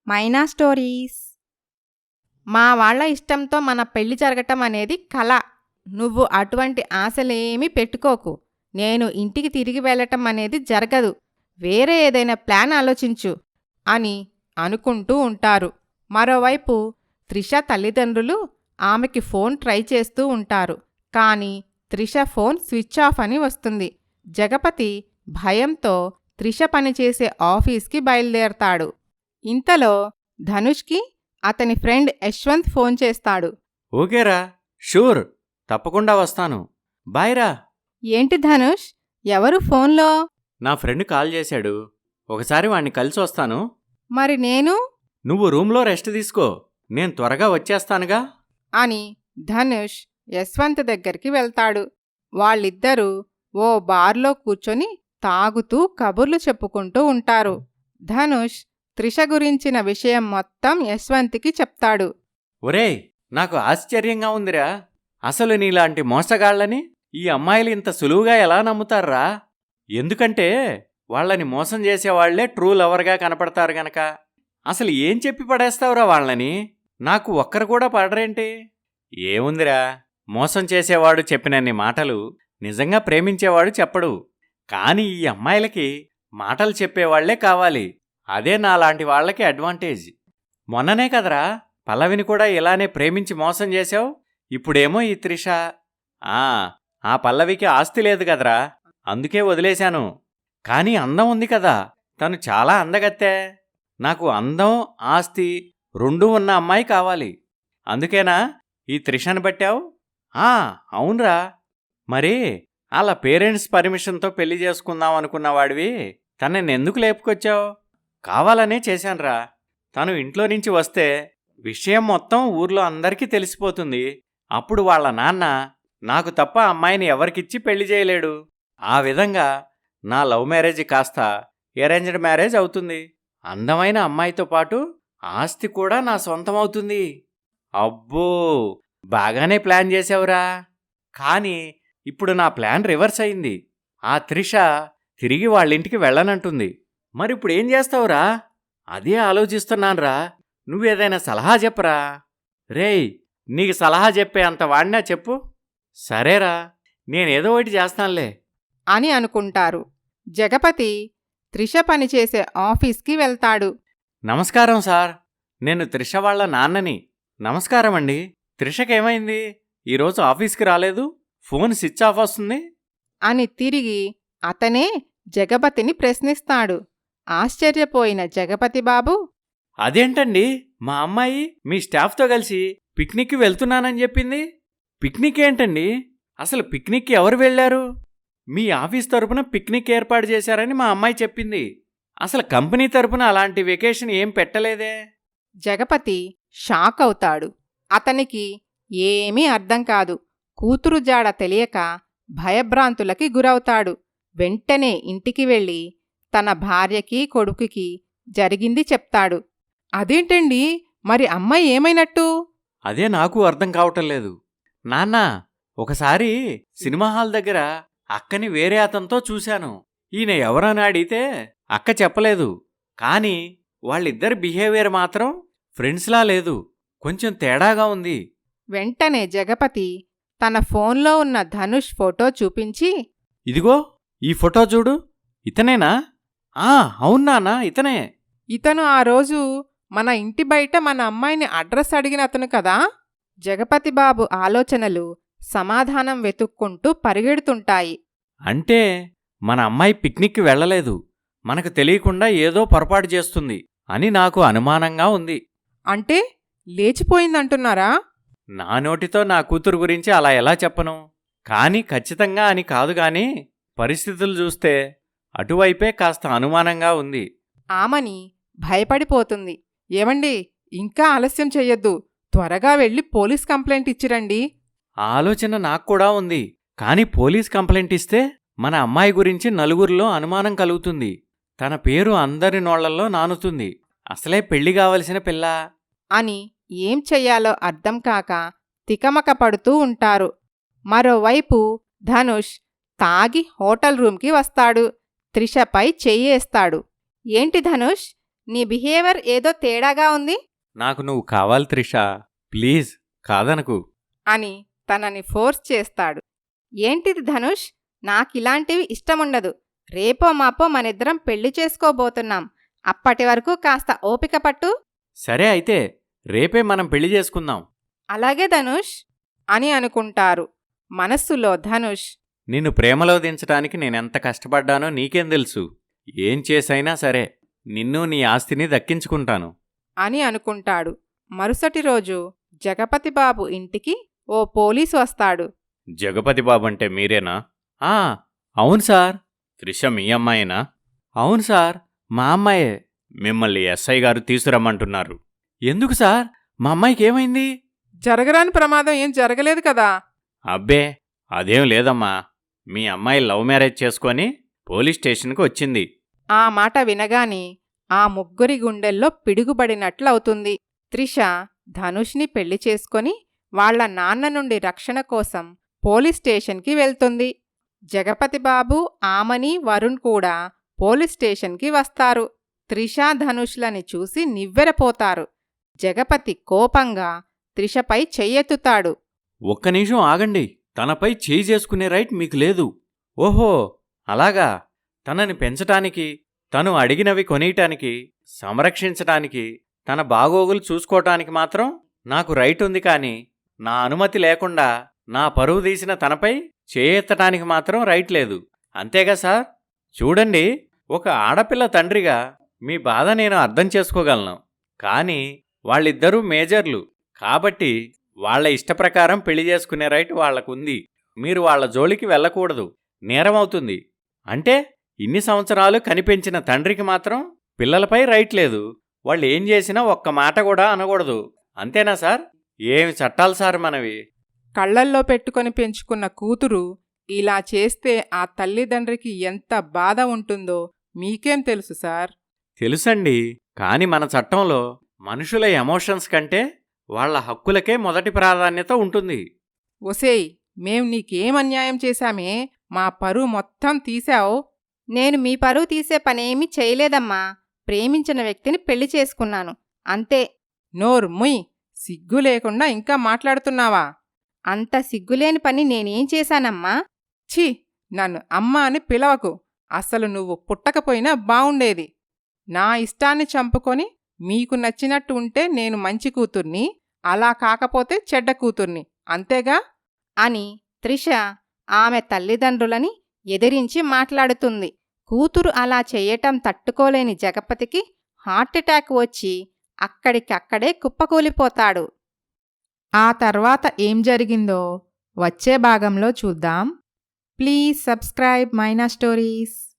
మైనా stories. మా వాళ్ళ ఇష్టంతో మన పెళ్లి జరగటం అనేది కల. నువ్వు అటువంటి ఆశలేమీ పెట్టుకోకు. నేను ఇంటికి తిరిగి వెళ్ళటం అనేది జరగదు. వేరే ఏదైనా ప్లాన్ ఆలోచించు అని అనుకుంటూ ఉంటారు. మరోవైపు త్రిష తల్లిదండ్రులు ఆమెకి ఫోన్ ట్రై చేస్తూ ఉంటారు. కానీ త్రిష ఫోన్ స్విచ్ ఆఫ్ అని వస్తుంది. జగపతి భయంతో త్రిష పనిచేసే ఆఫీస్కి బయలుదేరతాడు. ఇంతలో ధనుష్కి అతని ఫ్రెండ్ యశ్వంత్ ఫోన్ చేస్తాడు. ఓకేరా, షూర్, తప్పకుండా వస్తాను. బాయ్రా. ఏంటి ధనుష్, ఎవరు ఫోన్లో? నా ఫ్రెండ్ కాల్ చేశాడు. ఒకసారి వాణ్ణి కలిసి వస్తాను. మరి నేను? నువ్వు రూమ్లో రెస్ట్ తీసుకో, నేను త్వరగా వచ్చేస్తానుగా అని ధనుష్ యశ్వంత్ దగ్గరికి వెళ్తాడు. వాళ్ళిద్దరూ ఓ బార్లో కూర్చొని తాగుతూ కబుర్లు చెప్పుకుంటూ ఉంటారు. ధనుష్ త్రిష గురించిన విషయం మొత్తం యశ్వంత్కి చెప్తాడు. ఒరేయ్, నాకు ఆశ్చర్యంగా ఉందిరా. అసలు నీలాంటి మోసగాళ్లని ఈ అమ్మాయిలు ఇంత సులువుగా ఎలా నమ్ముతారా? ఎందుకంటే వాళ్ళని మోసం చేసేవాళ్లే ట్రూ లవర్గా కనపడతారు గనక. అసలు ఏం చెప్పి పడేస్తావురా వాళ్ళని? నాకు ఒక్కరు కూడా పడరేంటి? ఏముందిరా, మోసం చేసేవాడు చెప్పినన్ని మాటలు నిజంగా ప్రేమించేవాడు చెప్పడు. కాని ఈ అమ్మాయిలకి మాటలు చెప్పేవాళ్లే కావాలి. అదే నాలాంటి వాళ్లకి అడ్వాంటేజ్. మొన్ననే కదరా పల్లవిని కూడా ఇలానే ప్రేమించి మోసం చేశావు. ఇప్పుడేమో ఈ త్రిష. ఆ పల్లవికి ఆస్తి లేదు కదరా, అందుకే వదిలేశాను. కాని అందం ఉంది కదా, తను చాలా అందగత్తే. నాకు అందం, ఆస్తి రెండూ ఉన్న అమ్మాయి కావాలి. అందుకేనా ఈ త్రిషను పట్టావు? అవునరా. మరి అలా పేరెంట్స్ పర్మిషన్తో పెళ్లి చేసుకుందాం అనుకున్నవాడివి తనని ఎందుకు లేపుకొచ్చావు? కావాలనే చేశాన్రా. తను ఇంట్లో నుంచి వస్తే విషయం మొత్తం ఊర్లో అందరికీ తెలిసిపోతుంది. అప్పుడు వాళ్ళ నాన్న నాకు తప్ప అమ్మాయిని ఎవరికిచ్చి పెళ్లి చేయలేడు. ఆ విధంగా నా లవ్ మ్యారేజ్ కాస్త అరేంజ్డ్ మ్యారేజ్ అవుతుంది. అందమైన అమ్మాయితో పాటు ఆస్తి కూడా నా సొంతమవుతుంది. అబ్బో, బాగానే ప్లాన్ చేసావురా. కానీ ఇప్పుడు నా ప్లాన్ రివర్స్ అయింది. ఆ త్రిష తిరిగి వాళ్ళింటికి వెళ్ళనంటుంది. మరిప్పుడు ఏం చేస్తావురా? అదే ఆలోచిస్తున్నాన్రా. నువ్వేదైనా సలహా చెప్పరా? రేయ్, నీకు సలహా చెప్పే అంత వాడినా చెప్పు. సరేరా, నేనేదో ఒకటి చేస్తానులే అని అనుకుంటారు. జగపతి త్రిష పనిచేసే ఆఫీస్కి వెళ్తాడు. నమస్కారం సార్, నేను త్రిష వాళ్ళ నాన్నని. నమస్కారమండి. త్రిషకేమైంది? ఈరోజు ఆఫీస్కి రాలేదు, ఫోన్ స్విచ్ ఆఫ్ వస్తుంది అని తిరిగి అతనే జగపతిని ప్రశ్నిస్తాడు. ఆశ్చర్యపోయిన జగపతి బాబు, అదేంటండి, మా అమ్మాయి మీ స్టాఫ్తో కలిసి పిక్నిక్కి వెళ్తున్నానని చెప్పింది. పిక్నిక్ ఏంటండి? అసలు పిక్నిక్కి ఎవరు వెళ్లారు? మీ ఆఫీస్ తరపున పిక్నిక్ ఏర్పాటు చేశారని మా అమ్మాయి చెప్పింది. అసలు కంపెనీ తరపున అలాంటి వెకేషన్ ఏం పెట్టలేదే. జగపతి షాక్ అవుతాడు. అతనికి ఏమీ అర్థం కాదు. కూతురు జాడ తెలియక భయభ్రాంతులకి గురవుతాడు. వెంటనే ఇంటికి వెళ్ళి తన భార్యకి కొడుకుకి జరిగింది చెప్తాడు. అదేంటండి, మరి అమ్మాయి ఏమైనట్టు? అదే నాకు అర్థం కావటం లేదు. నాన్నా, ఒకసారి సినిమా హాల్ దగ్గర అక్కని వేరే అతనితో చూశాను. ఈయన ఎవరని అడిగితే అక్క చెప్పలేదు. కాని వాళ్ళిద్దరి బిహేవియర్ మాత్రం ఫ్రెండ్స్లా లేదు, కొంచెం తేడాగా ఉంది. వెంటనే జగపతి తన ఫోన్లో ఉన్న ధనుష్ ఫోటో చూపించి, ఇదిగో ఈ ఫోటో చూడు, ఇతనేనా? అవునానా, ఇతనే. ఇతను ఆ రోజు మన ఇంటి బయట మన అమ్మాయిని అడ్రస్ అడిగిన అతను కదా? జగపతి బాబు ఆలోచనలు సమాధానం వెతుక్కుంటూ పరిగెడుతుంటాయి. అంటే మన అమ్మాయి పిక్నిక్కి వెళ్ళలేదు, మనకు తెలియకుండా ఏదో పొరపాటు చేస్తుంది అని నాకు అనుమానంగా ఉంది. అంటే లేచిపోయిందంటున్నారా? నా నోటితో నా కూతురు గురించి అలా ఎలా చెప్పను? కాని ఖచ్చితంగా అని కాదుగాని పరిస్థితులు చూస్తే అటువైపే కాస్త అనుమానంగా ఉంది. ఆమని భయపడిపోతుంది. ఏమండి, ఇంకా ఆలస్యం చెయ్యొద్దు, త్వరగా వెళ్ళి పోలీస్ కంప్లైంట్ ఇచ్చిరండి. ఆ ఆలోచన నాక్కూడా ఉంది. కాని పోలీస్ కంప్లైంట్ ఇస్తే మన అమ్మాయి గురించి నలుగురిలో అనుమానం కలుగుతుంది. తన పేరు అందరి నోళ్లల్లో నానుతుంది. అసలే పెళ్లి కావలసిన పిల్ల అని ఏం చెయ్యాలో అర్థం కాక తికమక పడుతూ ఉంటారు. మరోవైపు ధనుష్ తాగి హోటల్ రూమ్కి వస్తాడు. త్రిషపై చెయ్యేస్తాడు. ఏంటి ధనుష్, నీ బిహేవియర్ ఏదో తేడాగా ఉంది నాకు నువ్వు కావాలి త్రిషా, ప్లీజ్ కాదనకు. అని తనని ఫోర్స్ చేస్తాడు. ఏంటిది ధనుష్, నాకిలాంటివి ఇష్టముండదు. రేపో మాపో మనిద్దరం పెళ్లి చేసుకోబోతున్నాం. అప్పటి వరకు కాస్త ఓపిక పట్టు. సరే అయితే రేపే మనం పెళ్లి చేసుకుందాం. అలాగే ధనుష్ అని అనుకుంటారు. మనస్సులో ధనుష్, నిన్ను ప్రేమలో దించడానికి నేనెంత కష్టపడ్డానో నీకేం తెలుసు. ఏం చేసైనా సరే నిన్ను నీ ఆస్తిని దక్కించుకుంటాను అని అనుకుంటాడు. మరుసటి రోజు జగపతిబాబు ఇంటికి ఓ పోలీసు వస్తాడు. జగపతి బాబంటే మీరేనా? ఆ, అవును సార్. త్రిష మీ అమ్మాయేనా? అవును సార్, మా అమ్మాయే. మిమ్మల్ని ఎస్ఐ గారు తీసుకురమ్మంటున్నారు. ఎందుకు సార్? మా అమ్మాయికి ఏమైంది? జరగరాని ప్రమాదం ఏం జరగలేదు కదా? అబ్బే, అదేం లేదమ్మా. మీ అమ్మాయి లవ్ మ్యారేజ్ చేసుకొని పోలీస్ స్టేషన్కి వచ్చింది. ఆ మాట వినగానే ఆ ముగ్గురి గుండెల్లో పిడుగుబడినట్లవుతుంది. త్రిష ధనుష్ని పెళ్లి చేసుకొని వాళ్ల నాన్న నుండి రక్షణ కోసం పోలీస్ స్టేషన్కి వెళ్తుంది. జగపతిబాబు, ఆమని, వరుణ్ కూడా పోలీస్ స్టేషన్కి వస్తారు. త్రిషా ధనుష్లని చూసి నివ్వెరపోతారు. జగపతి కోపంగా త్రిషపై చెయ్యెత్తుతాడు. ఒక్క నిమిషం ఆగండి. తనపై చేయి చేసుకునే రైట్ మీకు లేదు. ఓహో, అలాగా. తనని పెంచటానికి, తను అడిగినవి కొనియటానికి, సంరక్షించటానికి, తన బాగోగులు చూసుకోవటానికి మాత్రం నాకు రైట్ ఉంది. కాని నా అనుమతి లేకుండా నా పరువు తీసిన తనపై చేయెత్తటానికి మాత్రం రైట్ లేదు. అంతేగా సార్? చూడండి, ఒక ఆడపిల్ల తండ్రిగా మీ బాధ నేను అర్థం చేసుకోగలను. కానీ వాళ్ళిద్దరూ మేజర్లు కాబట్టి వాళ్ల ఇష్టప్రకారం పెళ్లి చేసుకునే రైట్ వాళ్లకుంది. మీరు వాళ్ల జోలికి వెళ్ళకూడదు, నేరమవుతుంది. అంటే ఇన్ని సంవత్సరాలు కనిపెంచిన తండ్రికి మాత్రం పిల్లలపై రైట్ లేదు. వాళ్ళు ఏం చేసినా ఒక్క మాట కూడా అనకూడదు. అంతేనా సార్? ఏమి చట్టాలు సార్ మనవి? కళ్లల్లో పెట్టుకొని పెంచుకున్న కూతురు ఇలా చేస్తే ఆ తల్లిదండ్రికి ఎంత బాధ ఉంటుందో మీకేం తెలుసు సార్? తెలుసండి, కాని మన చట్టంలో మనుషుల ఎమోషన్స్ కంటే వాళ్ల హక్కులకే మొదటి ప్రాధాన్యత ఉంటుంది. ఒసేయ్, మేం నీకేం అన్యాయం చేశామే? మా పరువు మొత్తం తీశావు. నేను మీ పరువు తీసే పనేమీ చేయలేదమ్మా. ప్రేమించిన వ్యక్తిని పెళ్లి చేసుకున్నాను, అంతే. నోరు ముయ్, సిగ్గు లేకుండా ఇంకా మాట్లాడుతున్నావా? అంత సిగ్గులేని పని నేనేం చేశానమ్మా? ఛీ, నన్ను అమ్మా అని పిలవకు. అసలు నువ్వు పుట్టకపోయినా బావుండేది. నా ఇష్టాన్ని చంపుకొని మీకు నచ్చినట్టు ఉంటే నేను మంచి కూతుర్ని, అలా కాకపోతే చెడ్డ కూతుర్ని, అంతేగా? అని త్రిష ఆమె తల్లిదండ్రులని ఎదిరించి మాట్లాడుతుంది. కూతురు అలా చెయ్యటం తట్టుకోలేని జగపతికి హార్ట్అటాక్ వచ్చి అక్కడికక్కడే కుప్పకూలిపోతాడు. ఆ తర్వాత ఏం జరిగిందో వచ్చే భాగంలో చూద్దాం. Please subscribe Maina stories.